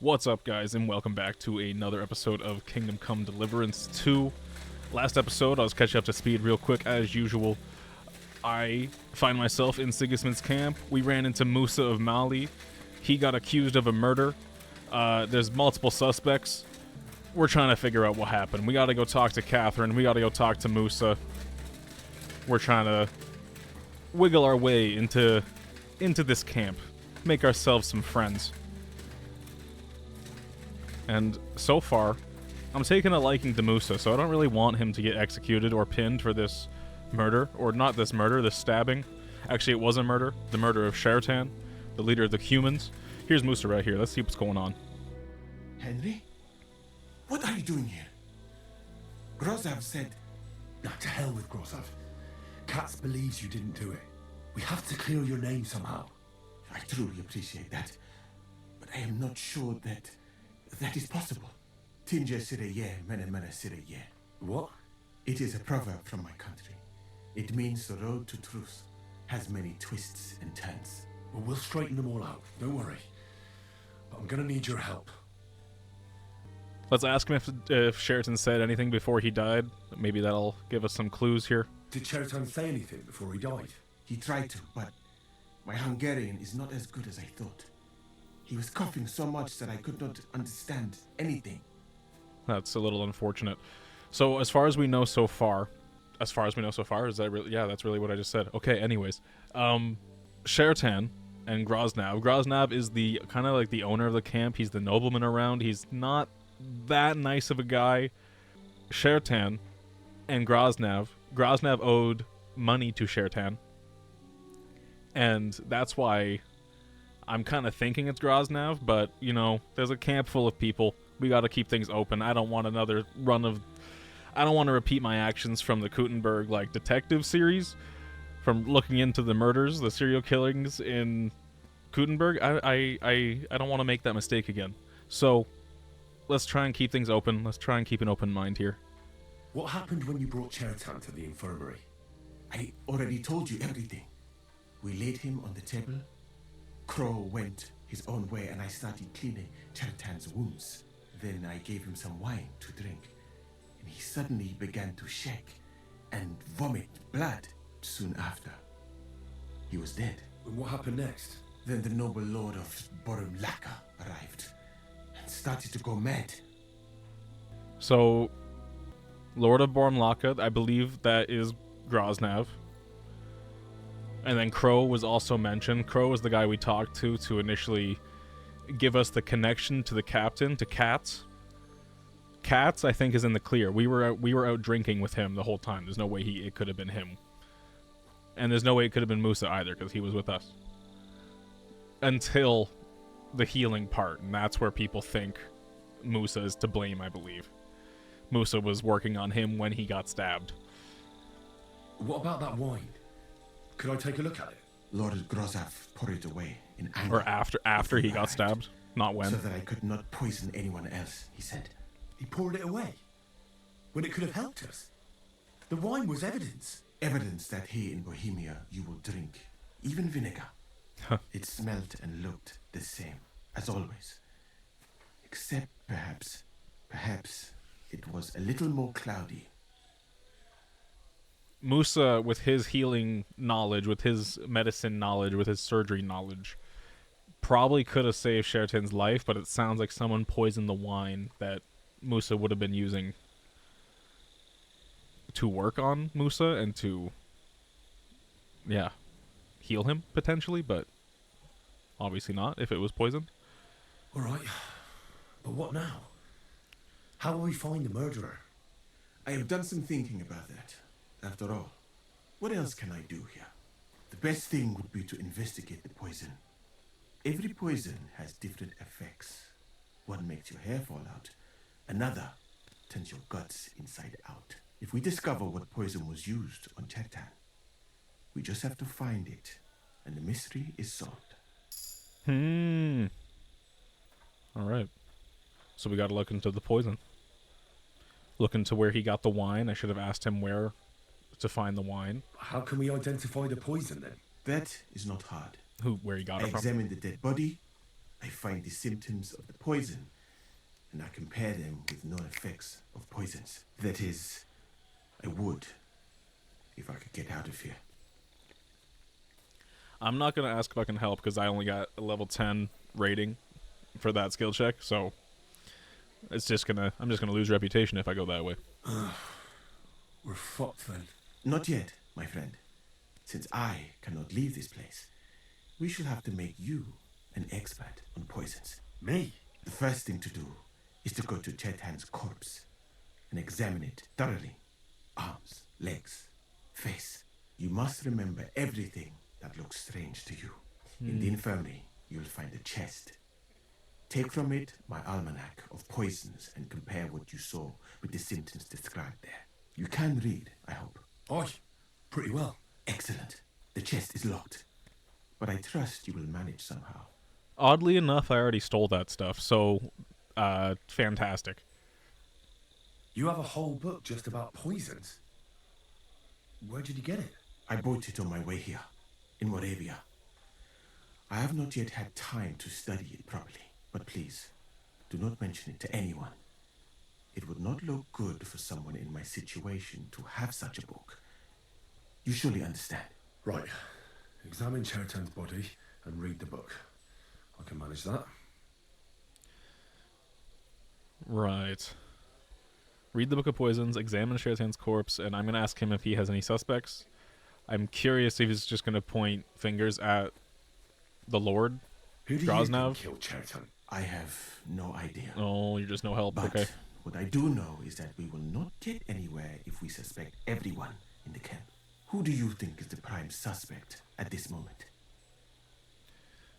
What's up, guys, and welcome back to another episode of Kingdom Come Deliverance 2. Last episode, I was catching up to speed real quick, as usual. I find myself in Sigismund's camp. We ran into Musa of Mali. He got accused of a murder. There's multiple suspects. We're trying to figure out what happened. We gotta go talk to Catherine. We gotta go talk to Musa. We're trying to wiggle our way into this camp. Make ourselves some friends. And so far, I'm taking a liking to Musa, so I don't really want him to get executed or pinned for this murder. Or not this murder, this stabbing. Actually, it was a murder. The murder of Shertan, the leader of the humans. Here's Musa right here. Let's see what's going on. Henry? What are you doing here? Grozav said... Now, to hell with Grozav. Katz believes you didn't do it. We have to clear your name somehow. I truly appreciate that. But I am not sure that is possible. Tinja Sireye, Mene Mene Sireye. What? It is a proverb from my country. It means the road to truth has many twists and turns. Well, we'll straighten them all out. Don't worry. But I'm gonna need your help. Let's ask him if Sheraton said anything before he died. Maybe that'll give us some clues here. Did Sheraton say anything before he died? He tried to, but my Hungarian is not as good as I thought. He was coughing so much that I could not understand anything. That's a little unfortunate. So as far as we know so far, is that really? Yeah, that's really what I just said. Okay, anyways. Shertan and Groznav. Groznav is the kind of like the owner of the camp. He's the nobleman around. He's not that nice of a guy. Shertan and Groznav. Groznav owed money to Shertan. And that's why I'm kind of thinking it's Groznav, but, you know, there's a camp full of people. We got to keep things open. I don't want another run of... I don't want to repeat my actions from the Gutenberg, like, detective series, from looking into the murders, the serial killings in Gutenberg. I don't want to make that mistake again. So, let's try and keep things open. Let's try and keep an open mind here. What happened when you brought Sheraton to the infirmary? I already told you everything. We laid him on the table. Crow went his own way and I started cleaning Cheratan's wounds. Then I gave him some wine to drink. And he suddenly began to shake and vomit blood soon after. He was dead. And what happened next? Then the noble lord of Borumlaka arrived and started to go mad. So, Lord of Borumlaka, I believe that is Groznav. And then Crow was also mentioned. Crow was the guy we talked to initially give us the connection to the captain, to Katz. Katz, I think, is in the clear. We were out drinking with him the whole time. There's no way it could have been him. And there's no way it could have been Musa either, because he was with us. Until the healing part, and that's where people think Musa is to blame, I believe. Musa was working on him when he got stabbed. What about that wine? Could I take a look at it? Lord Grozav poured it away in anger. Or after he got stabbed, not when. So that I could not poison anyone else, he said. He poured it away? When it could have helped us? The wine was evidence. Evidence that here in Bohemia you will drink, even vinegar. It smelled and looked the same, as always. Except perhaps it was a little more cloudy. Musa, with his healing knowledge, with his medicine knowledge, with his surgery knowledge, probably could have saved Sheraton's life, but it sounds like someone poisoned the wine that Musa would have been using to work on Musa and to, yeah, heal him, potentially, but obviously not if it was poisoned. Alright, but what now? How will we find the murderer? I have done some thinking about that. After all, what else can I do here? The best thing would be to investigate the poison. Every poison has different effects. One makes your hair fall out. Another turns your guts inside out. If we discover what poison was used on Chetan, we just have to find it, and the mystery is solved. Alright. So we gotta look into the poison. Look into where he got the wine. I should have asked him where to find the wine. How can we identify the poison then? That is not hard. Where he got I it from. examined the dead body. I find the symptoms of the poison, and I compare them with known effects of poisons. That is, I would, if I could get out of here. I'm not going to ask if I can help because I only got a level 10 rating for that skill check, so I'm just gonna lose reputation if I go that way. We're fucked then. Not yet, my friend. Since I cannot leave this place, we shall have to make you an expert on poisons. Me? The first thing to do is to go to Chetan's corpse and examine it thoroughly. Arms, legs, face. You must remember everything that looks strange to you. In the infirmary, you'll find a chest. Take from it my almanac of poisons and compare what you saw with the symptoms described there. You can read, I hope. Aye, pretty well. Excellent. The chest is locked, but I trust you will manage somehow. Oddly enough, I already stole that stuff, so fantastic. You have a whole book just about poisons? Where did you get it? I bought it on my way here, in Moravia. I have not yet had time to study it properly, but please, do not mention it to anyone. It would not look good for someone in my situation to have such a book. You surely understand. Right. Examine Cheriton's body and read the book. I can manage that. Right. Read the Book of Poisons, examine Sheratan's corpse, and I'm going to ask him if he has any suspects. I'm curious if he's just going to point fingers at the Lord. Who do you Grosnav? think killed Cheriton? I have no idea. Oh, you're just no help. But Okay. what I do know is that we will not get anywhere if we suspect everyone in the camp. Who do you think is the prime suspect at this moment?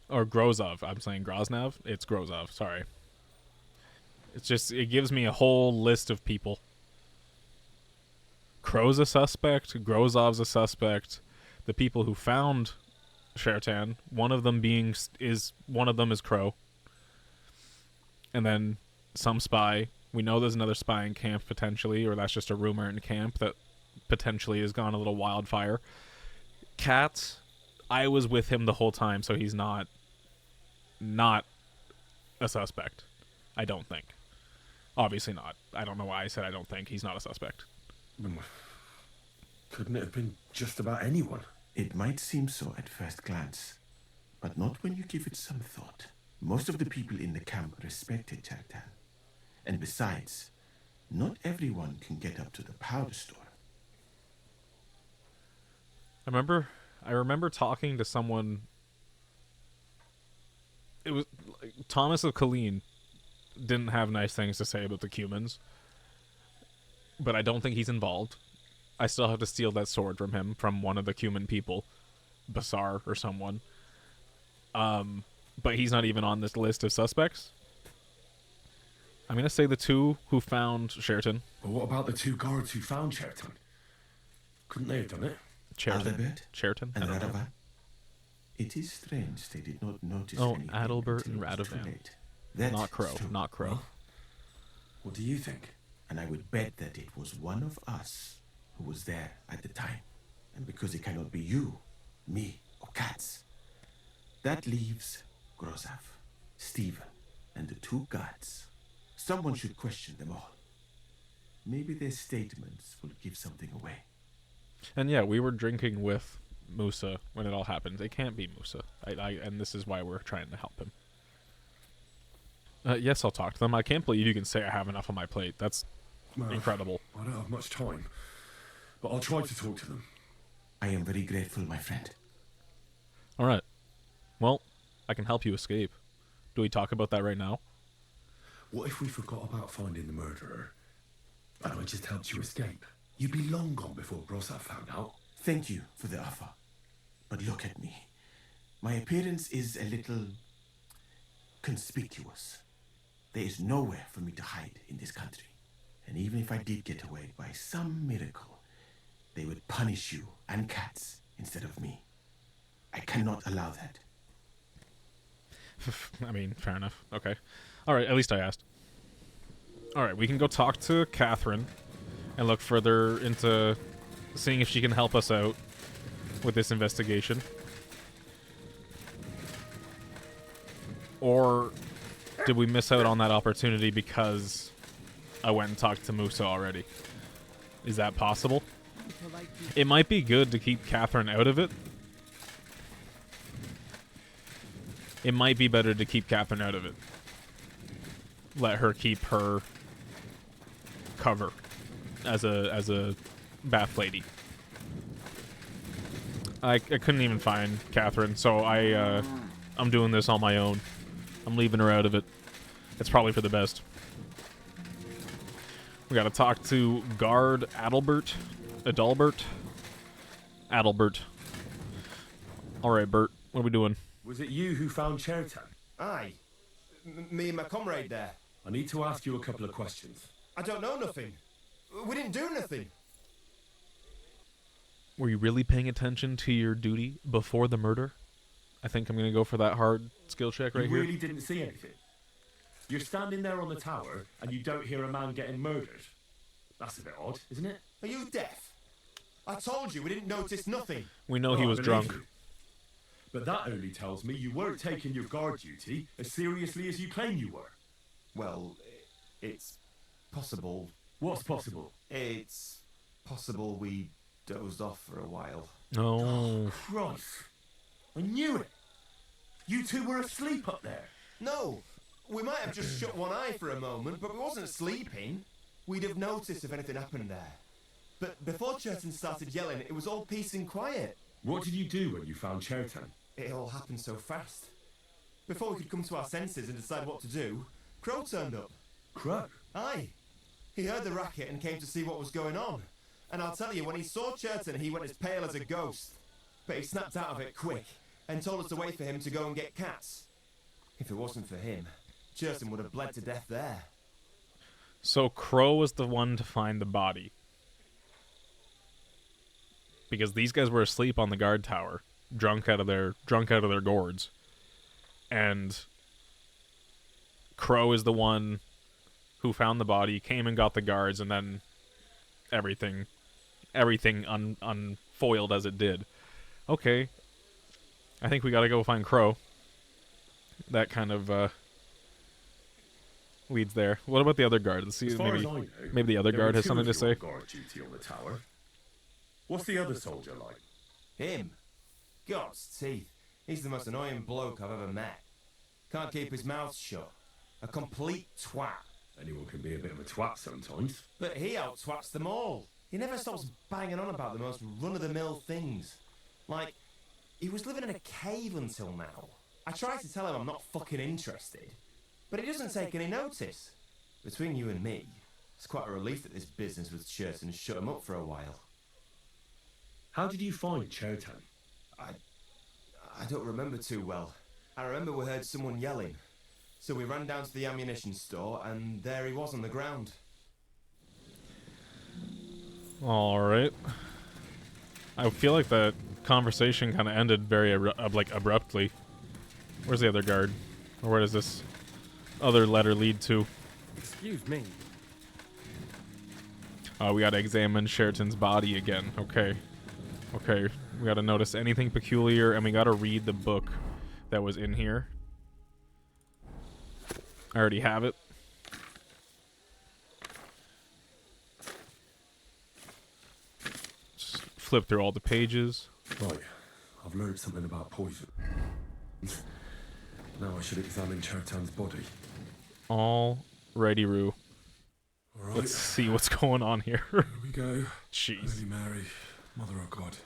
Or Grozov. I'm saying Grosnav. It's Grozov. Sorry. It's just, it gives me a whole list of people. Crow's a suspect. Grozov's a suspect. The people who found Shertan, one of them is Crow. And then some spy. We know there's another spy in camp potentially, or that's just a rumor in camp that potentially has gone a little wildfire. Kat, I was with him the whole time, so he's not a suspect. I don't think. Obviously not. I don't know why I said I don't think. He's not a suspect. Couldn't it have been just about anyone? It might seem so at first glance, but not when you give it some thought. Most of the people in the camp respected Chertan. And besides, not everyone can get up to the powder store. I remember talking to someone. It was Thomas of Colleen didn't have nice things to say about the Cumans, but I don't think he's involved. I still have to steal that sword from him, from one of the Cuman people, Basar or someone. But he's not even on this list of suspects. I'm gonna say the two who found Sheraton. But what about the two guards who found Cheriton? Couldn't they have done it? Sheraton? And Radovan. It is strange they did not notice anything Adalbert and until it was too Radovan. late. That Not is Crow. true. Not Crow. Well, what do you think? And I would bet that it was one of us who was there at the time. And because it cannot be you, me, or Katz, that leaves Grozov, Stephen, and the two guards. Someone should question them all. Maybe their statements will give something away. And yeah, we were drinking with Musa when it all happened. It can't be Musa. And this is why we're trying to help him. Yes, I'll talk to them. I can't believe you can say I have enough on my plate. That's incredible. I don't have much time, but I'll try to talk to them. I am very grateful, my friend. All right. Well, I can help you escape. Do we talk about that right now? What if we forgot about finding the murderer, and I just helped you escape? You'd be long gone before Grossav found out. Thank you for the offer. But look at me. My appearance is a little conspicuous. There is nowhere for me to hide in this country. And even if I did get away by some miracle, they would punish you and Katz instead of me. I cannot allow that. I mean, fair enough. Okay. All right, at least I asked. All right, we can go talk to Catherine and look further into seeing if she can help us out with this investigation. Or did we miss out on that opportunity because I went and talked to Musa already? Is that possible? It might be good to keep Catherine out of it. It might be better to keep Catherine out of it. Let her keep her cover as a bath lady. I couldn't even find Catherine, so I'm doing this on my own. I'm leaving her out of it. It's probably for the best. We gotta talk to guard Adalbert. Alright, Bert, what are we doing? Was it you who found Chertan? Aye. Me and my comrade there. I need to ask you a couple of questions. I don't know nothing. We didn't do nothing. Were you really paying attention to your duty before the murder? I think I'm gonna go for that hard skill check right You here. really didn't see anything? You're standing there on the tower and you don't hear a man getting murdered? That's a bit odd, isn't it? Are you deaf? I told you we didn't notice nothing. We know he Oh, I was believe drunk. you. But that only tells me you weren't taking your guard duty as seriously as you claim you were. Well, it's possible. What's possible? It's possible we dozed off for a while. Oh. Christ. I knew it. You two were asleep up there. No, we might have just shut one eye for a moment, but we wasn't sleeping. We'd have noticed if anything happened there. But before Chertan started yelling, it was all peace and quiet. What did you do when you found Chertan? It all happened so fast. Before we could come to our senses and decide what to do, Crow turned up. Crow? Aye. He heard the racket and came to see what was going on. And I'll tell you, when he saw Chertan, he went as pale as a ghost. But he snapped out of it quick and told us to wait for him to go and get cats. If it wasn't for him, Chertan would have bled to death there. So Crow was the one to find the body. Because these guys were asleep on the guard tower, drunk out of their gourds. And Crow is the one who found the body, came and got the guards, and then everything unfoiled as it did. Okay. I think we gotta go find Crow. That kind of leads there. What about the other guard? Let's see. As far as I know, Maybe the other there guard were has two something to of you on say. guard duty on the tower. What's the other soldier like? Him? God's teeth. He's the most annoying bloke I've ever met. Can't keep his mouth shut. A complete twat. Anyone can be a bit of a twat sometimes. But he out-twats them all. He never stops banging on about the most run-of-the-mill things. Like, he was living in a cave until now. I tried to tell him I'm not fucking interested, but he doesn't take any notice. Between you and me, it's quite a relief that this business with Chertan shut him up for a while. How did you find Chertan? I don't remember too well. I remember we heard someone yelling. So we ran down to the ammunition store, and there he was on the ground. Alright. I feel like the conversation kind of ended very abruptly. Where's the other guard? Or where does this other letter lead to? Excuse me. We gotta examine Sheraton's body again. Okay. Okay. We gotta notice anything peculiar, and we gotta read the book that was in here. I already have it. Just flip through all the pages. Right, I've learned something about poison. Now I should examine Chertan's body. Alrighty, Roo. Alright, Let's see what's going on here. here we go. Jeez. Holy Mary, Mother of God,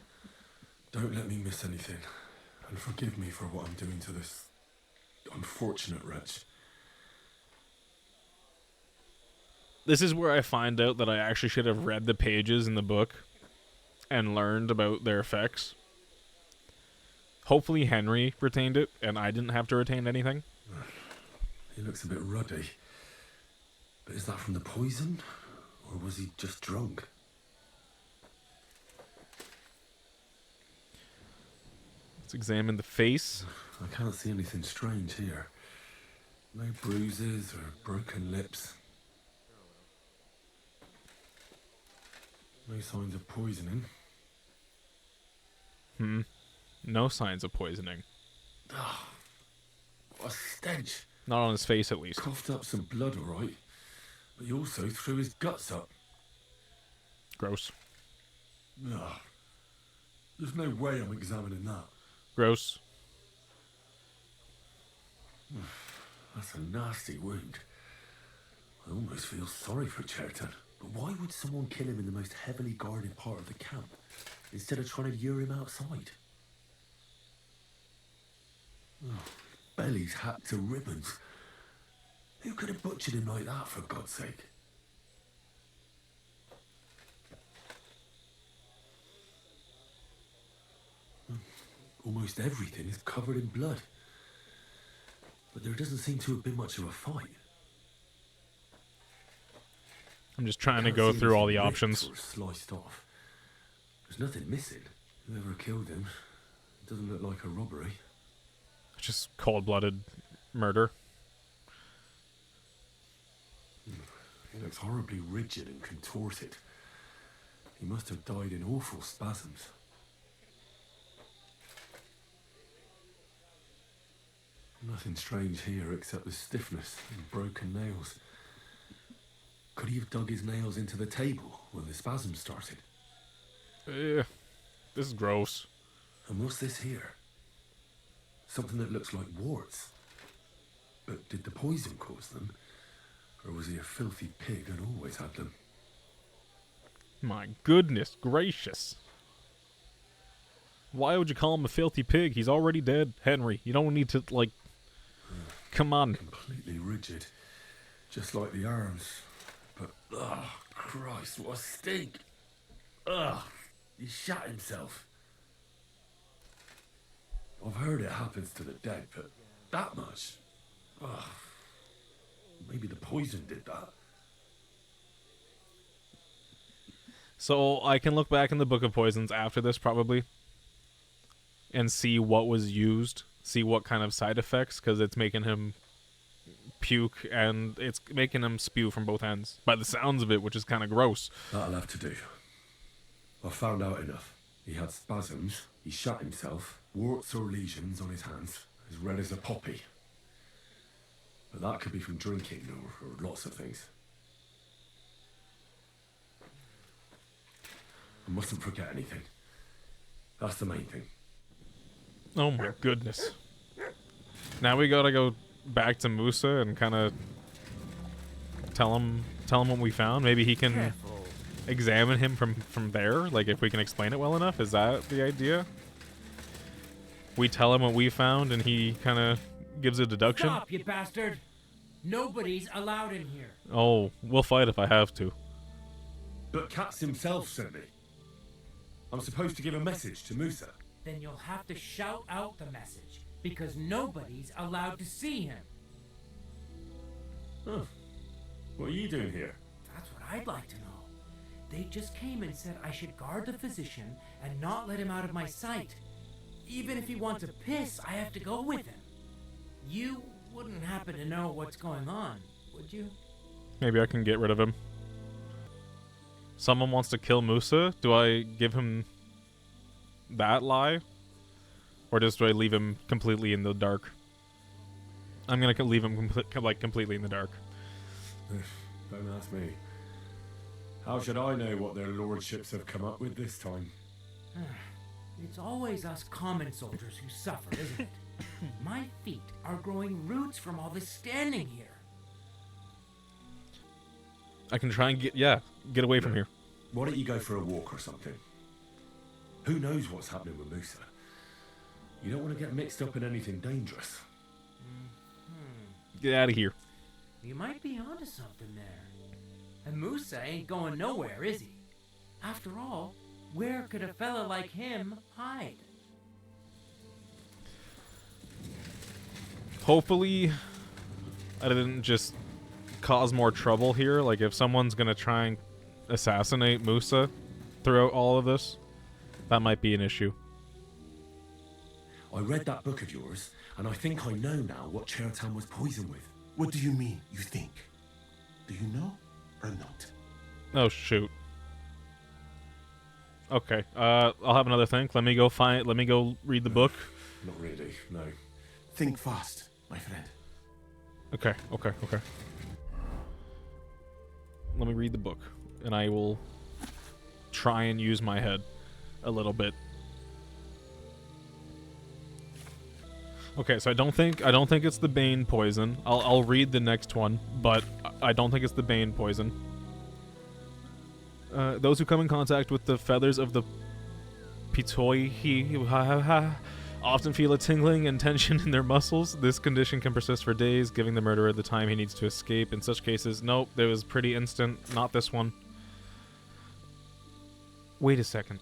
don't let me miss anything. And forgive me for what I'm doing to this unfortunate wretch. This is where I find out that I actually should have read the pages in the book and learned about their effects. Hopefully Henry retained it, and I didn't have to retain anything. He looks a bit ruddy. But is that from the poison? Or was he just drunk? Let's examine the face. I can't see anything strange here. No bruises or broken lips. No signs of poisoning. No signs of poisoning. a stench. Not on his face, at least. Coughed up some blood, all right. But he also threw his guts up. Gross. Ugh. There's no way I'm examining that. Gross. That's a nasty wound. I almost feel sorry for Cherton. But why would someone kill him in the most heavily guarded part of the camp, instead of trying to lure him outside? Oh, belly's hacked to ribbons. Who could have butchered him like that, for God's sake? Almost everything is covered in blood. But there doesn't seem to have been much of a fight. I'm just trying to go through all the options. Or sliced off. There's nothing missing. Whoever killed him, it doesn't look like a robbery. Just cold-blooded murder. He looks horribly rigid and contorted. He must have died in awful spasms. Nothing strange here except the stiffness and broken nails. Could he have dug his nails into the table when the spasms started? This is gross. And what's this here? Something that looks like warts. But did the poison cause them? Or was he a filthy pig and always had them? My goodness gracious. Why would you call him a filthy pig? He's already dead, Henry. You don't need to, like... Come on. Completely rigid. Just like the arms. But, oh, Christ, what a stink. Ugh, he shot himself. I've heard it happens to the dead, but that much? Ugh. Maybe the poison did that. So I can look back in the Book of Poisons after this, probably, and see what was used, see what kind of side effects, because it's making him puke and it's making him spew from both ends, by the sounds of it, which is kind of gross. That'll have to do. I found out enough. He had spasms, he shot himself, warts or lesions on his hands, as red as a poppy. But that could be from drinking or lots of things. I mustn't forget anything. That's the main thing. Oh my goodness. Now we gotta go back to Musa and kind of tell him what we found. Maybe he can examine him from there, like if we can explain it well enough. Is that the idea? We tell him what we found and he kind of gives a deduction. Stop, you bastard! Nobody's allowed in here. Oh, we'll fight if I have to. But Katz himself sent me. I'm supposed to give a message to Musa. Then you'll have to shout out the message, because nobody's allowed to see him. Huh. What are you doing here? That's what I'd like to know. They just came and said I should guard the physician and not let him out of my sight. Even if he wants to piss, I have to go with him. You wouldn't happen to know what's going on, would you? Maybe I can get rid of him. Someone wants to kill Musa. Do I give him that lie? Or just do I leave him completely in the dark? I'm gonna leave him completely in the dark. Don't ask me. How should I know what their lordships have come up with this time? It's always us common soldiers who suffer, isn't it? My feet are growing roots from all this standing here. I can try and get away from here. Why don't you go for a walk or something? Who knows what's happening with Musa? You don't want to get mixed up in anything dangerous. Get out of here. You might be onto something there. And Musa ain't going nowhere, is he? After all, where could a fella like him hide? Hopefully, I didn't just cause more trouble here. Like, if someone's gonna try and assassinate Musa throughout all of this, that might be an issue. I read that book of yours, and I think I know now what Chertan was poisoned with. What do you mean, you think? Do you know or not? Oh, shoot. Okay, I'll have another think. Let me go read the book. Not really, no. Think fast. my friend. Okay. Let me read the book, and I will try and use my head a little bit. Okay, so I don't think it's the Bane poison. I'll read the next one, but I don't think it's the Bane poison. Those who come in contact with the feathers of the Pitoi often feel a tingling and tension in their muscles. This condition can persist for days, giving the murderer the time he needs to escape. In such cases, nope, there was pretty instant. Not this one. Wait a second.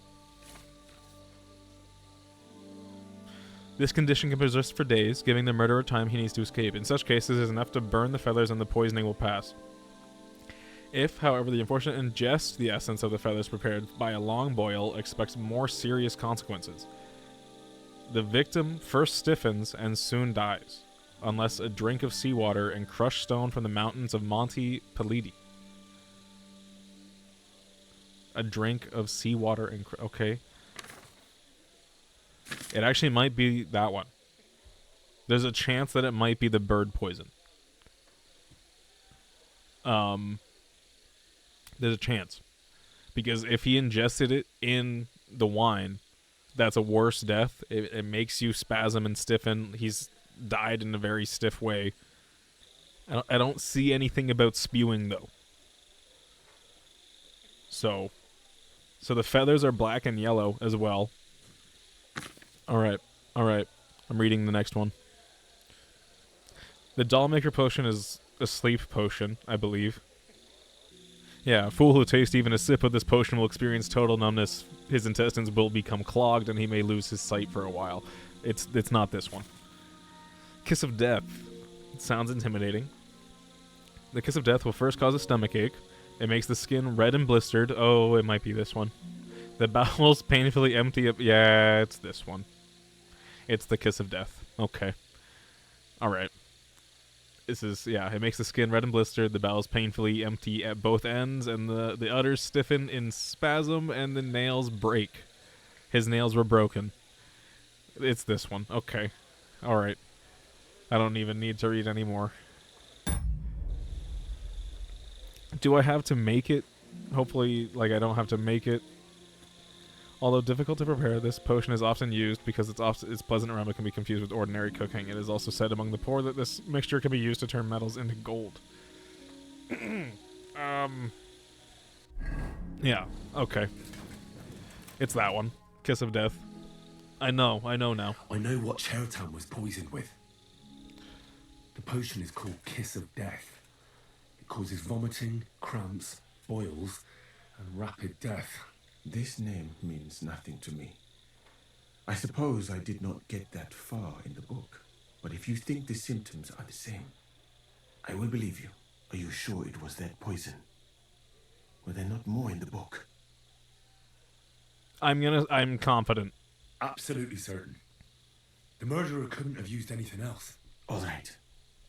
This condition can persist for days, giving the murderer time he needs to escape. In such cases, it is enough to burn the feathers and the poisoning will pass. If, however, the unfortunate ingests the essence of the feathers prepared by a long boil, expects more serious consequences. The victim first stiffens and soon dies, unless a drink of seawater and crushed stone from the mountains of Monte Pelidi. A drink of seawater and... okay. It actually might be that one. There's a chance that it might be the bird poison. There's a chance. Because if he ingested it in the wine, that's a worse death. It makes you spasm and stiffen. He's died in a very stiff way. I don't see anything about spewing, though. So the feathers are black and yellow as well. Alright. I'm reading the next one. The Dollmaker potion is a sleep potion, I believe. Yeah, a fool who tastes even a sip of this potion will experience total numbness. His intestines will become clogged, and he may lose his sight for a while. It's not this one. Kiss of Death. It sounds intimidating. The Kiss of Death will first cause a stomachache. It makes the skin red and blistered. Oh, it might be this one. The bowels painfully empty of... yeah, it's this one. It's the Kiss of Death. Okay. Alright. This is, yeah, it makes the skin red and blistered, the bowels painfully empty at both ends, and the udders stiffen in spasm, and the nails break. His nails were broken. It's this one. Okay. Alright. I don't even need to read anymore. Do I have to make it? Hopefully, like, I don't have to make it. Although difficult to prepare, this potion is often used because its pleasant aroma can be confused with ordinary cooking. It is also said among the poor that this mixture can be used to turn metals into gold. Yeah, okay. It's that one. Kiss of Death. I know now. I know what Chertan was poisoned with. The potion is called Kiss of Death. It causes vomiting, cramps, boils, and rapid death. This name means nothing to me. I suppose I did not get that far in the book, but if you think the symptoms are the same, I will believe you. Are you sure it was that poison? Were there not more in the book? I'm confident. Absolutely certain. The murderer couldn't have used anything else. All right.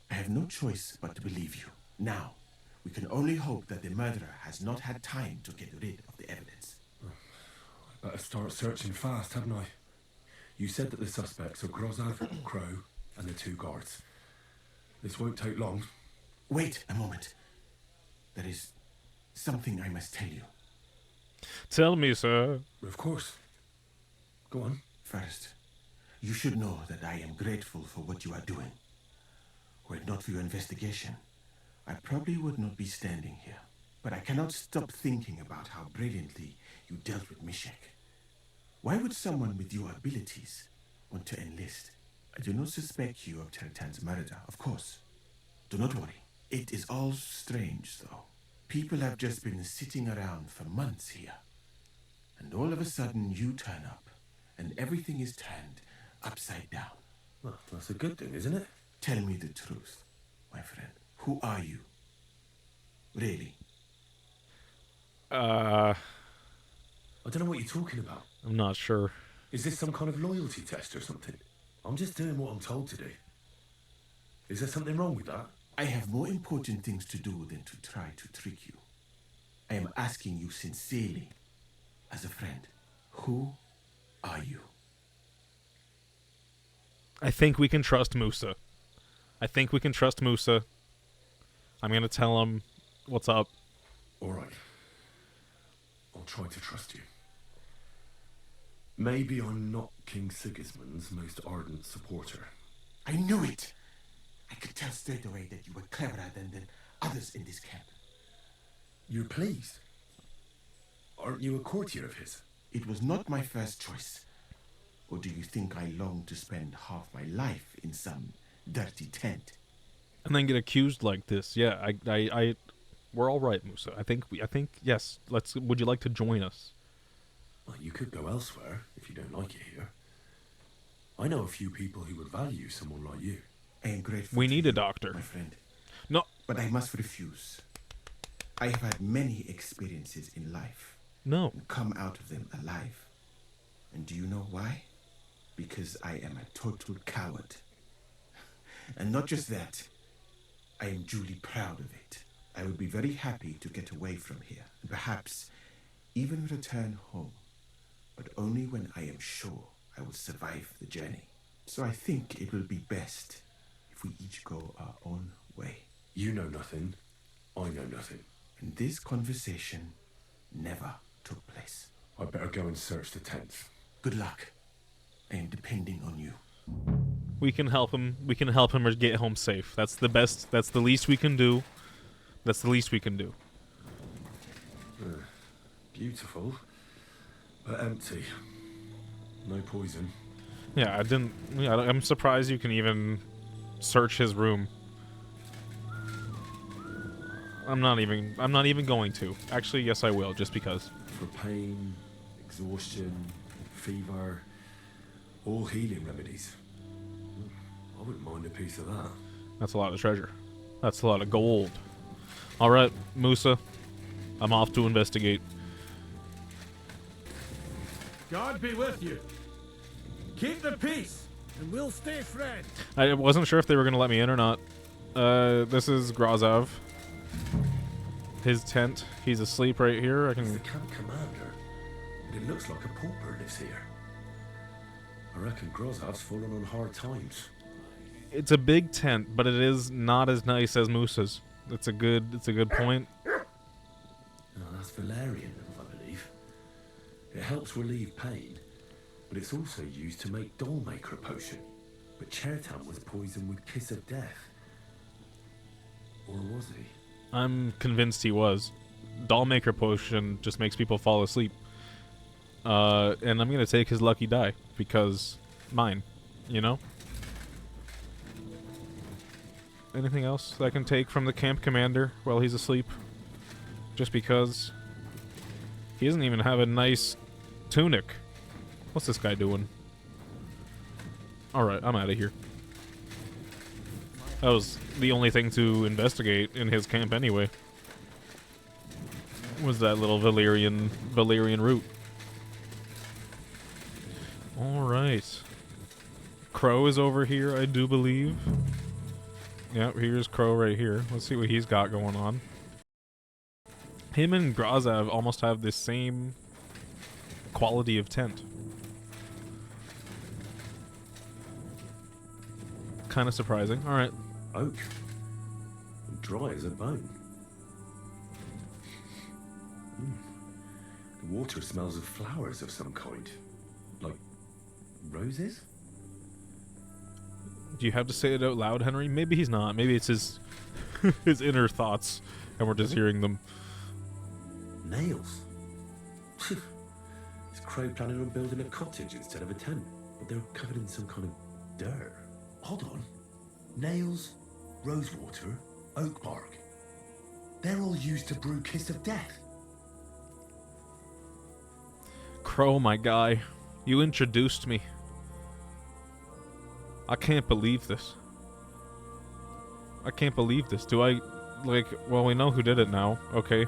I have no choice but to believe you. Now, we can only hope that the murderer has not had time to get rid of the evidence. Better start searching fast, haven't I? You said that the suspects are Grozav, Crow, and the two guards. This won't take long. Wait a moment. There is something I must tell you. Tell me, sir. Of course. Go on. First, you should know that I am grateful for what you are doing. Were it not for your investigation, I probably would not be standing here. But I cannot stop thinking about how brilliantly you dealt with Mishek. Why would someone with your abilities want to enlist? I do not suspect you of Chertan's murder, of course. Do not worry. It is all strange, though. People have just been sitting around for months here. And all of a sudden you turn up, and everything is turned upside down. Well, that's a good thing, isn't it? Tell me the truth, my friend. Who are you? Really? I don't know what you're talking about. I'm not sure. Is this some kind of loyalty test or something? I'm just doing what I'm told to do. Is there something wrong with that? I have more important things to do than to try to trick you. I am asking you sincerely, as a friend, who are you? I think we can trust Musa. I think we can trust Musa. I'm gonna tell him what's up. Alright. I'll try to trust you. Maybe I'm not King Sigismund's most ardent supporter. I knew it! I could tell straight away that you were cleverer than the others in this camp. You're pleased? Aren't you a courtier of his? It was not my first choice. Or do you think I long to spend half my life in some dirty tent? And then get accused like this. Yeah, we're all right, Musa. I think yes. Would you like to join us? Well, you could go elsewhere if you don't like it here. I know a few people who would value someone like you. I am grateful. We to need you, a doctor. my friend. No. But I must refuse. I have had many experiences in life. No. And come out of them alive. And do you know why? Because I am a total coward. And not just that, I am duly proud of it. I would be very happy to get away from here, and perhaps even return home, but only when I am sure I will survive the journey. So I think it will be best if we each go our own way. You know nothing, I know nothing. And this conversation never took place. I better go and search the tents. Good luck. I am depending on you. We can help him. We can help him or get home safe. That's the best. That's the least we can do. That's the least we can do. Beautiful, but empty. No poison. Yeah, I didn't. Yeah, I'm surprised you can even search his room. I'm not even going to. Actually, yes, I will, just because. For pain, exhaustion, fever, all healing remedies. I wouldn't mind a piece of that. That's a lot of treasure. That's a lot of gold. All right, Musa, I'm off to investigate. God be with you. Keep the peace, and we'll stay friends. I wasn't sure if they were going to let me in or not. This is Grazav. His tent. He's asleep right here. I He's the can. camp commander, but it looks like a pauper lives here. I reckon Grozav's fallen on hard times. It's a big tent, but it is not as nice as Musa's. It's a good point. Oh, that's valerian, I believe. It helps relieve pain, but it's also used to make Dollmaker potion. But Chertan was poisoned with Kiss of Death. Or was he? I'm convinced he was. Dollmaker potion just makes people fall asleep. And I'm gonna take his lucky die because mine, you know. Anything else that I can take from the camp commander while he's asleep? Just because he doesn't even have a nice tunic. What's this guy doing? Alright, I'm out of here. That was the only thing to investigate in his camp anyway. Was that little Valerian route. Alright. Crow is over here, I do believe. Yep, here's Crow right here. Let's see what he's got going on. Him and Grazav almost have the same quality of tent. Kind of surprising. Alright. Oak. And dry as a bone. The water smells of flowers of some kind. Like roses? Do you have to say it out loud, Henry? Maybe he's not. Maybe it's his his inner thoughts, and we're just hearing them. Nails. Is Crow planning on building a cottage instead of a tent? But they're covered in some kind of dirt. Hold on. Nails, rosewater, oak bark. They're all used to brew Kiss of Death. Crow, my guy, you introduced me. I can't believe this. I can't believe this. Do I, like, well, we know who did it now. Okay.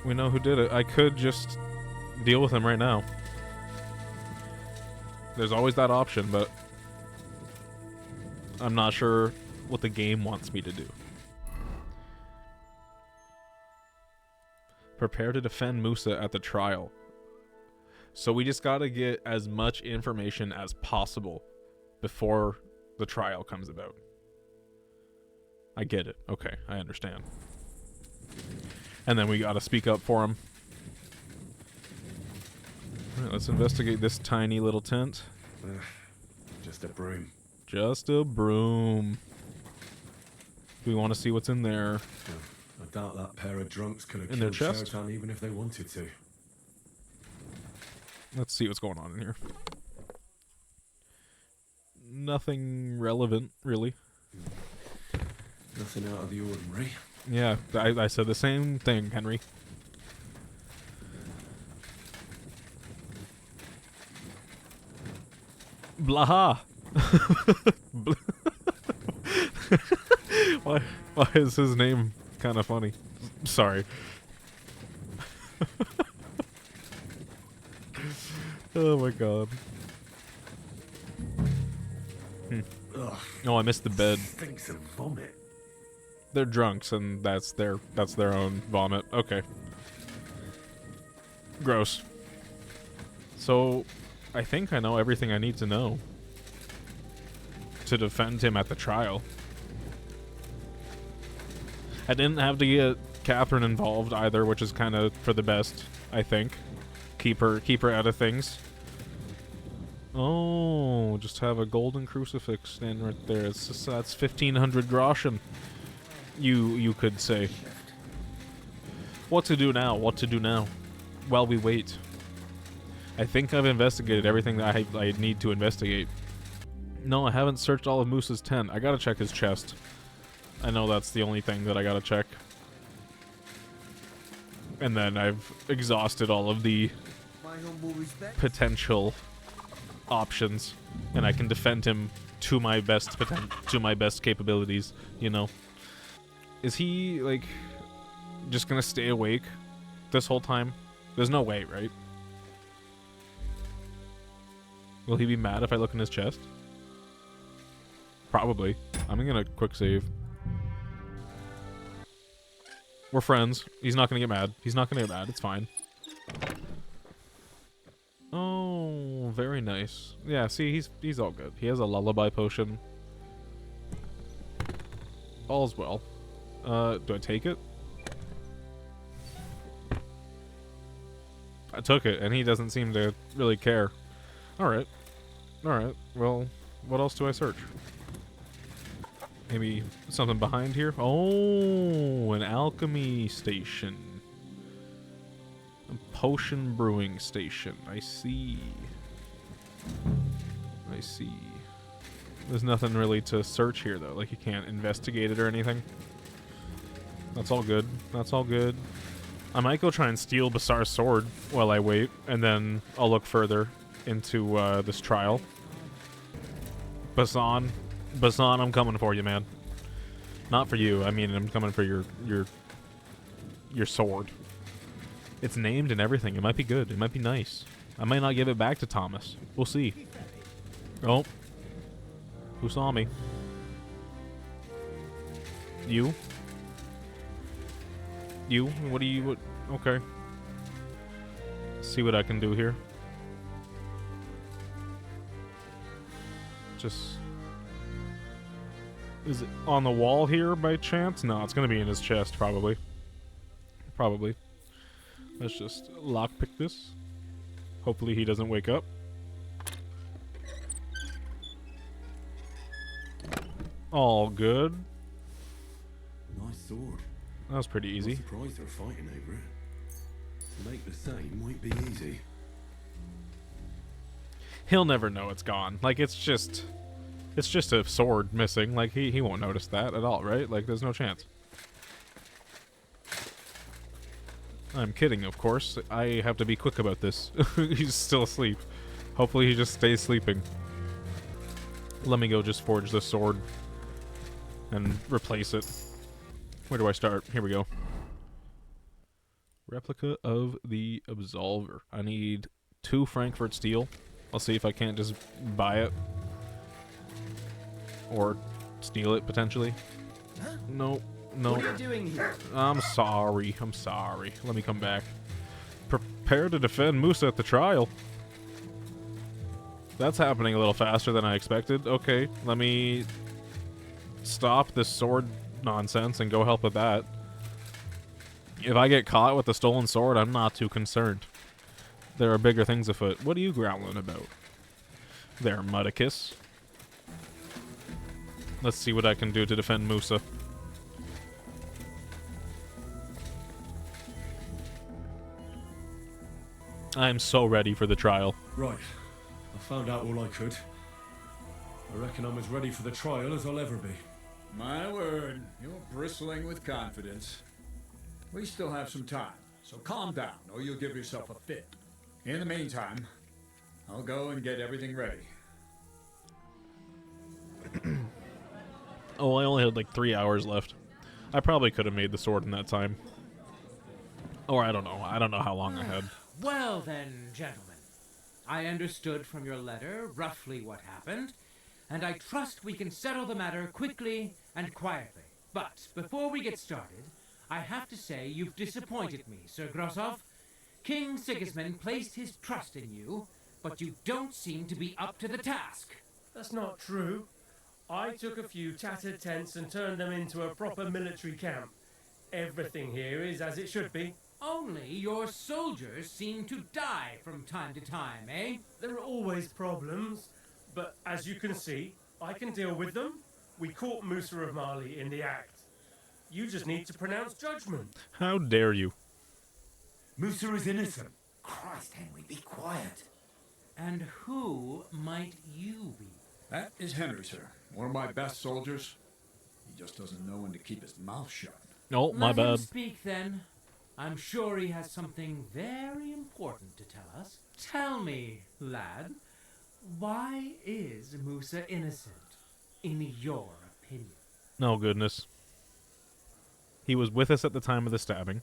We know who did it. I could just deal with him right now. There's always that option, but I'm not sure what the game wants me to do. Prepare to defend Musa at the trial. So we just gotta get as much information as possible before the trial comes about. I get it. Okay, I understand. And then we gotta speak up for him. Alright, let's investigate this tiny little tent. Just a broom. Just a broom. We want to see what's in there. I doubt that pair of drunks could have In their killed chest? Shoutan even if they wanted to. Let's see what's going on in here. Nothing relevant, really. Nothing out of the ordinary. Yeah, I said the same thing, Henry. Blaha! Why is his name kind of funny? Sorry. Oh my god. Ugh, Oh, I missed the bed. stinks of vomit. They're drunks, and that's their own vomit. Okay. Gross. So, I think I know everything I need to know to defend him at the trial. I didn't have to get Catherine involved either, which is kind of for the best, I think. Keep her out of things. Oh, just have a golden crucifix standing right there. It's just, that's 1,500 groschen. You could say. What to do now? What to do now? While we wait. I think I've investigated everything that I need to investigate. No, I haven't searched all of Musa's tent. I gotta check his chest. I know that's the only thing that I gotta check. And then I've exhausted all of the potential options, and I can defend him to my best capabilities, you know. Is he, like, just gonna stay awake this whole time? There's no way, right? Will he be mad if I look in his chest? Probably. I'm gonna quick save. We're friends. He's not gonna get mad. He's not gonna get mad. It's fine. Oh, very nice. Yeah, see, he's all good. He has a lullaby potion. All's well. Do I take it? I took it, and he doesn't seem to really care. Alright. Alright, well, what else do I search? Maybe something behind here? Oh, an alchemy station. A potion brewing station. I see. I see. There's nothing really to search here, though. Like, you can't investigate it or anything. That's all good. That's all good. I might go try and steal Basar's sword while I wait, and then I'll look further into this trial. Basan, I'm coming for you, man. Not for you. I mean, I'm coming for your sword. It's named and everything. It might be good. It might be nice. I might not give it back to Thomas. We'll see. Oh. Who saw me? You? You? What do you... Okay. See what I can do here. Just... Is it on the wall here by chance? No, it's gonna be in his chest, probably. Probably. Let's just lockpick this. Hopefully he doesn't wake up. All good. Nice sword. That was pretty easy. I'm surprised they're fighting over it. To make the same might be easy. He'll never know it's gone. Like, it's just a sword missing. Like, he won't notice that at all, right? Like, there's no chance. I'm kidding, of course. I have to be quick about this. He's still asleep. Hopefully he just stays sleeping. Let me go just forge this sword and replace it. Where do I start? Here we go. Replica of the Absolver. I need 2 Frankfurt steel. I'll see if I can't just buy it. Or steal it, potentially. No. No. What are you doing here? I'm sorry. I'm sorry. Let me come back. Prepare to defend Musa at the trial. That's happening a little faster than I expected. Okay, let me stop this sword nonsense and go help with that. If I get caught with the stolen sword, I'm not too concerned. There are bigger things afoot. What are you growling about? There, Mudicus. Let's see what I can do to defend Musa. I am so ready for the trial. Right. I found out all I could. I reckon I'm as ready for the trial as I'll ever be. My word, you're bristling with confidence. We still have some time, so calm down, or you'll give yourself a fit. In the meantime, I'll go and get everything ready. Oh, I only had like 3 hours left. I probably could have made the sword in that time. Or I don't know. I don't know how long I had. Well then, gentlemen, I understood from your letter roughly what happened, and I trust we can settle the matter quickly and quietly. But before we get started, I have to say you've disappointed me, Sir Grosov. King Sigismund placed his trust in you, but you don't seem to be up to the task. That's not true. I took a few tattered tents and turned them into a proper military camp. Everything here is as it should be. Only your soldiers seem to die from time to time, eh? There are always problems, but as you can see, I can deal with them. We caught Musa of Mali in the act. You just need to pronounce judgment. How dare you? Musa is innocent. Christ, Henry, be quiet. And who might you be? That is Henry, sir. One of my best soldiers. He just doesn't know when to keep his mouth shut. Oh, my Let him bad. speak then. I'm sure he has something very important to tell us. Tell me, lad, why is Musa innocent, in your opinion? Oh, goodness. He was with us at the time of the stabbing.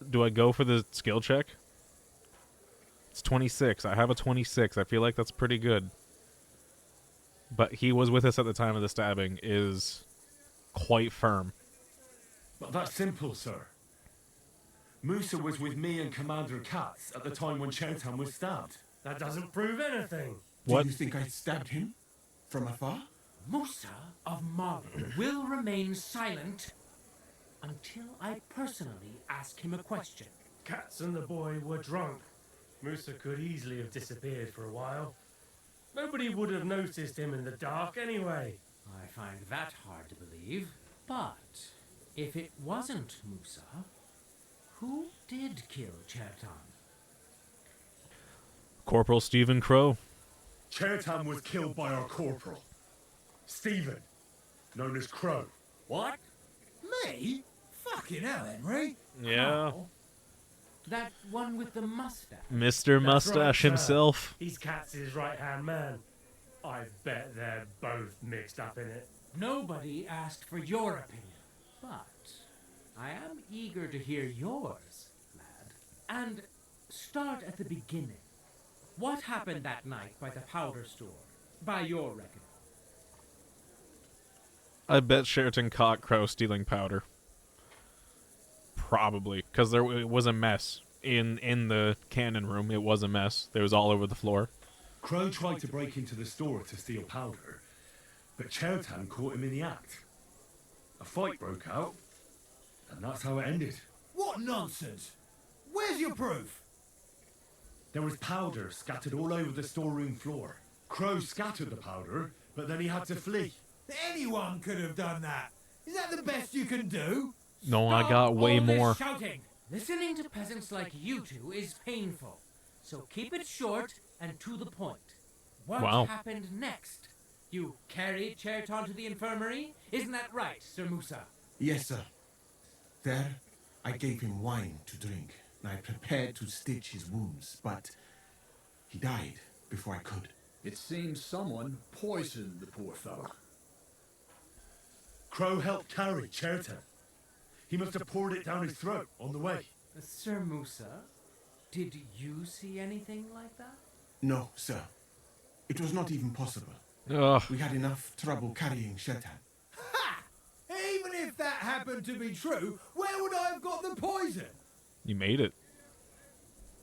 Do I go for the skill check? It's 26. I have a 26. I feel like that's pretty good. But he was with us at the time of the stabbing is quite firm. But that's simple, sir. Musa was with me and Commander Katz at the time when Chertan was stabbed. That doesn't prove anything. What? Do you think I stabbed him? From afar? Musa of Mali will remain silent until I personally ask him a question. Katz and the boy were drunk. Musa could easily have disappeared for a while. Nobody would have noticed him in the dark anyway. I find that hard to believe. But if it wasn't Musa, who did kill Chertan? Corporal Stephen Crow. Chertan was killed by our corporal, Stephen, known as Crow. What? Me? Fucking hell, Henry. Yeah. How? That one with the mustache. Mr. That's Mustache right, sir. himself. He's Katz's right-hand man. I bet they're both mixed up in it. Nobody asked for your opinion, but I am eager to hear yours, lad. And start at the beginning. What happened that night by the powder store, by your reckoning? I bet Sheraton caught Crow stealing powder. Probably, because it was a mess. In the cannon room, it was a mess. There was all over the floor. Crow tried to break into the store to steal powder, but Chertan caught him in the act. A fight broke out, and that's how it ended. What nonsense! Where's your proof? There was powder scattered all over the storeroom floor. Crow scattered the powder, but then he had to flee. Anyone could have done that. Is that the best you can do? No, I Stop got way all this more. shouting! Listening to peasants like you two is painful. So keep it short and to the point. What Wow. happened next? You carried Chertan to the infirmary? Isn't that right, Sir Musa? Yes, sir. There, I gave him wine to drink, and I prepared to stitch his wounds, but he died before I could. It seems someone poisoned the poor fellow. Crow helped carry Chertan. He must have poured it down his throat on the way. Sir Musa, did you see anything like that? No, sir. It was not even possible. Ugh. We had enough trouble carrying Shetan. Ha! Even if that happened to be true, where would I have got the poison? You made it.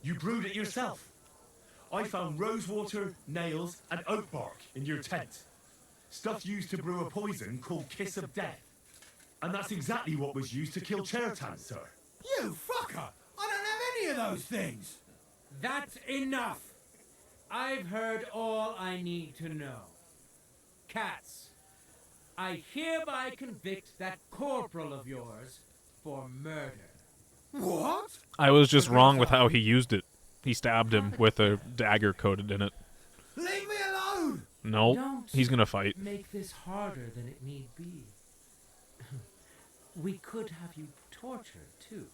You brewed it yourself. I found rosewater, nails, and oak bark in your tent. Stuff used to brew a poison called Kiss of Death. And that's exactly what was used to kill Chertan, sir. You fucker! I don't have any of those things! That's enough! I've heard all I need to know. Cats, I hereby convict that corporal of yours for murder. What? I was just wrong with how he used it. He stabbed him with a dagger coated in it. Leave me alone! Nope, Don't he's gonna fight. make this harder than it need be. We could have you tortured, too.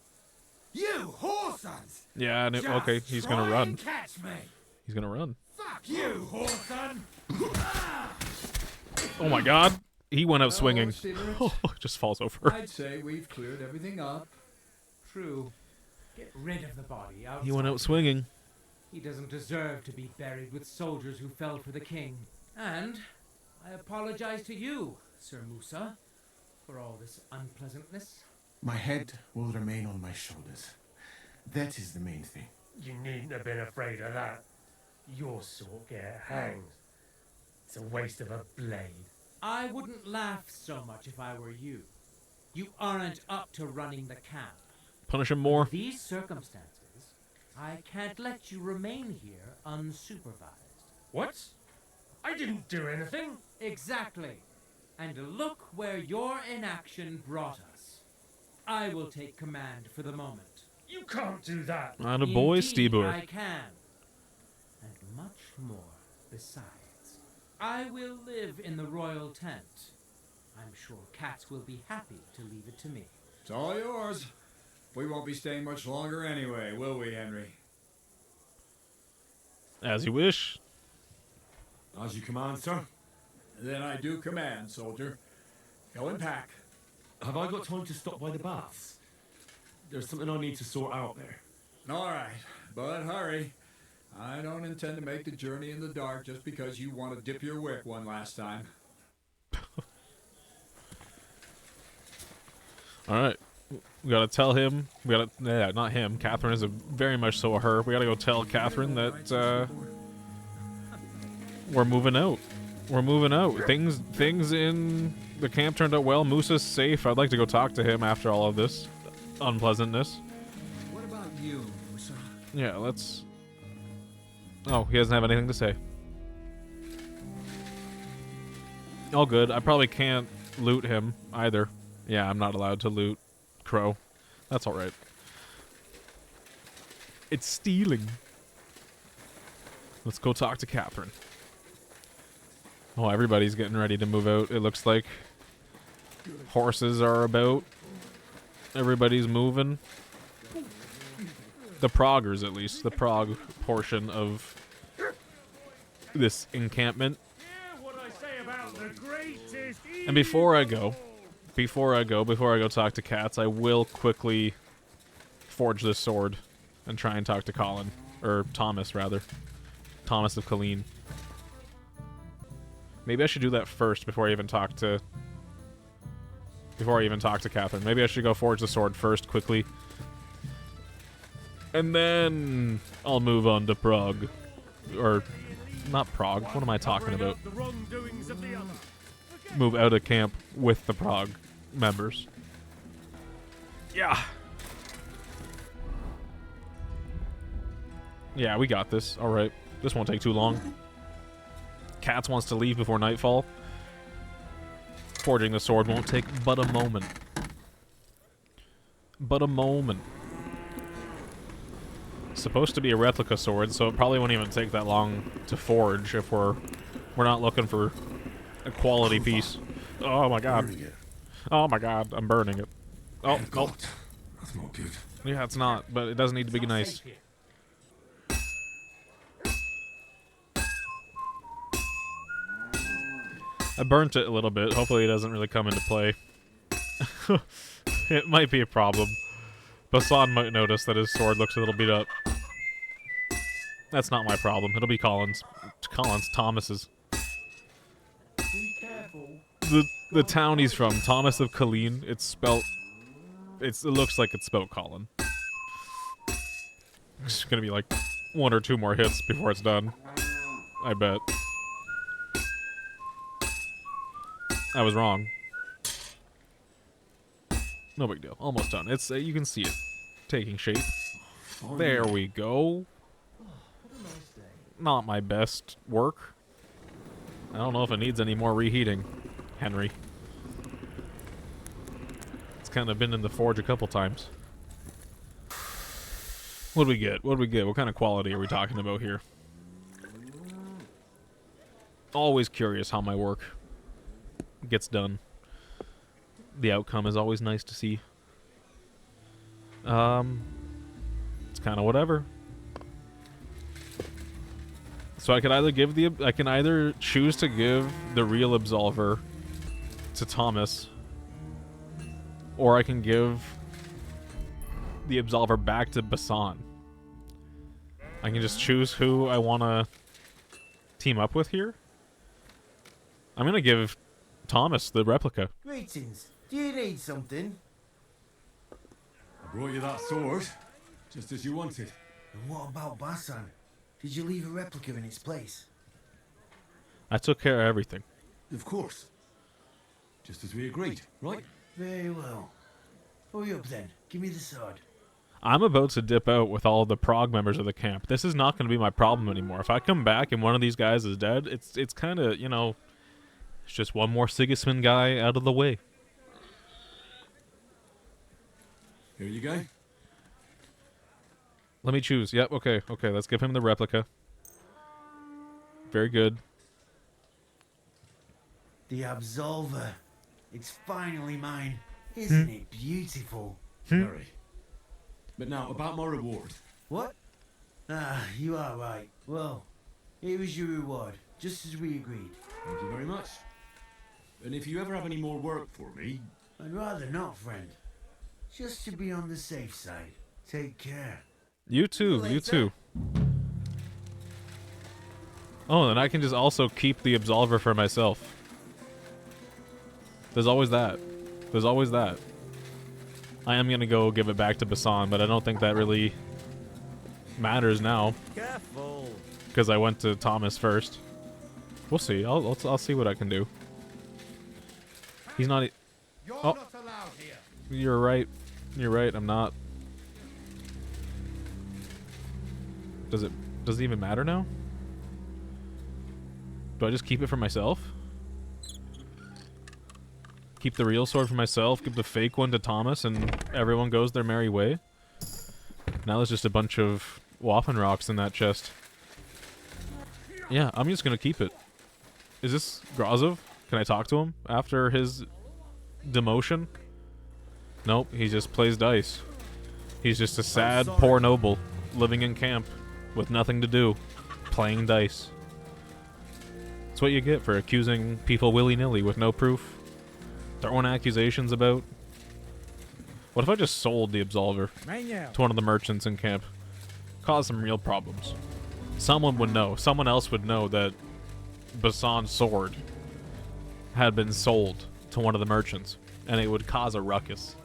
You whoresons! Yeah, and Just okay, he's gonna try run. and catch me! He's gonna run. Fuck you, whoreson! Oh my god, he went out Well, swinging. Deliverance, Oh, just falls over. I'd say we've cleared everything up. True. Get rid of the body outside. He went out swinging. He doesn't deserve to be buried with soldiers who fell for the king. And I apologize to you, Sir Musa, for all this unpleasantness. My head will remain on my shoulders. That is the main thing. You needn't have been afraid of that. Your sort get hanged. It's a waste of a blade. I wouldn't laugh so much if I were you. You aren't up to running the camp. Punish him more. In these circumstances, I can't let you remain here unsupervised. What? I didn't do anything. Exactly. And look where your inaction brought us. I will take command for the moment. You can't do that. Not a boy, Indeed, Steebler. I can. And much more besides. I will live in the royal tent. I'm sure cats will be happy to leave it to me. It's all yours. We won't be staying much longer anyway, will we, Henry? As you wish. As you command, sir. Then I do command, soldier. Go and pack. Have I got time to stop by the baths? There's something I need to sort out there. All right, but hurry. I don't intend to make the journey in the dark just because you want to dip your wick one last time. Alright. We gotta tell him. We gotta. Yeah, not him. Catherine is very much so a her. We gotta go tell Catherine that we're moving out. We're moving out. Things in the camp turned out well. Musa's safe. I'd like to go talk to him after all of this unpleasantness. What about you, Musa? Yeah, let's. Oh, he doesn't have anything to say. All good. I probably can't loot him either. Yeah, I'm not allowed to loot Crow. That's alright. It's stealing. Let's go talk to Catherine. Oh, everybody's getting ready to move out, it looks like. Horses are about. Everybody's moving. The Proggers, at least. The Prog portion of this encampment. And before I go talk to Cats, I will quickly forge this sword and try and talk to Colin. Or Thomas, rather. Thomas of Colleen. Maybe I should do that first before I even talk to Catherine. Maybe I should go forge the sword first, quickly. And then I'll move on to Prague. Or, not Prague. What am I talking about? Move out of camp with the Prague members. Yeah. Yeah, we got this. Alright. This won't take too long. Cats wants to leave before nightfall. Forging the sword won't take but a moment. But a moment. It's supposed to be a replica sword, so it probably won't even take that long to forge if we're not looking for a quality piece. Oh my god. Oh my god, I'm burning it. Oh, no. That's not good. Yeah, it's not, but it doesn't need to be nice. I burnt it a little bit. Hopefully it doesn't really come into play. It might be a problem. Basan might notice that his sword looks a little beat up. That's not my problem. It'll be Colin's. Thomas's. Be careful. The town he's from, Thomas of Colleen. It's spelt. It looks like it's spelt Colin. It's gonna be like 1 or 2 more hits before it's done. I bet. I was wrong. No big deal. Almost done. It's you can see it taking shape. There we go. Not my best work. I don't know if it needs any more reheating, Henry. It's kind of been in the forge a couple times. What do we get? What do we get? What kind of quality are we talking about here? Always curious how my work gets done. The outcome is always nice to see. It's kind of whatever. So I can either choose to give the real absolver to Thomas, or I can give the absolver back to Basan. I can just choose who I want to team up with here. I'm gonna give Thomas the replica. Greetings. Do you need something? I brought you that sword, just as you wanted. And what about Basan? Did you leave a replica in its place? I took care of everything. Of course. Just as we agreed, right? Very well. Hurry up then. Give me the sword. I'm about to dip out with all the Prague members of the camp. This is not going to be my problem anymore. If I come back and one of these guys is dead, it's kind of, you know, it's just one more Sigismund guy out of the way. Here you go. Let me choose. Yep, okay, let's give him the replica. Very good. The absolver. It's finally mine. Isn't it beautiful? Very. But now, about my reward. What? Ah, you are right. Well, here is your reward, just as we agreed. Thank you very much. And if you ever have any more work for me... I'd rather not, friend. Just to be on the safe side. Take care. You too, you too. Oh, and I can just also keep the absolver for myself. There's always that. There's always that. I am gonna go give it back to Basan, but I don't think that really matters now. Careful. Because I went to Thomas first. We'll see. I'll see what I can do. He's not. You're Oh, not allowed here. you're right. You're right. I'm not. Does it even matter now? Do I just keep it for myself? Keep the real sword for myself, give the fake one to Thomas, and everyone goes their merry way? Now there's just a bunch of Waffen-Rocks in that chest. Yeah, I'm just gonna keep it. Is this Grozov? Can I talk to him after his demotion? Nope, he just plays dice. He's just a sad, poor noble living in camp with nothing to do, playing dice. That's what you get for accusing people willy-nilly with no proof. Throwing accusations about. What if I just sold the absolver to one of the merchants in camp? Cause some real problems. Someone would know. Someone else would know that Basan's sword had been sold to one of the merchants, and it would cause a ruckus.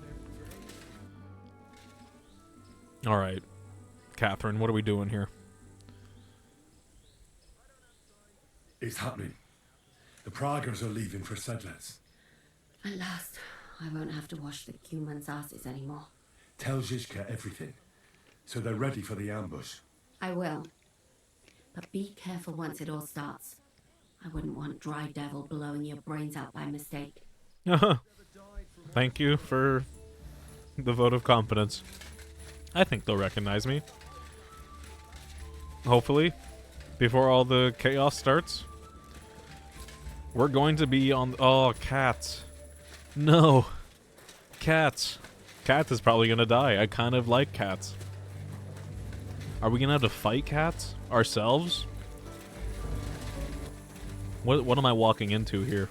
Alright. Catherine, what are we doing here? It's happening. The Praggers are leaving for Sedlets. At last, I won't have to wash the humans' asses anymore. Tell Zizka everything, so they're ready for the ambush. I will. But be careful once it all starts. I wouldn't want Dry Devil blowing your brains out by mistake. Thank you for the vote of confidence. I think they'll recognize me. Hopefully, before all the chaos starts. We're going to be on... Oh, cats. No. Cats. Cat is probably going to die. I kind of like cats. Are we going to have to fight cats? Ourselves? What am I walking into here?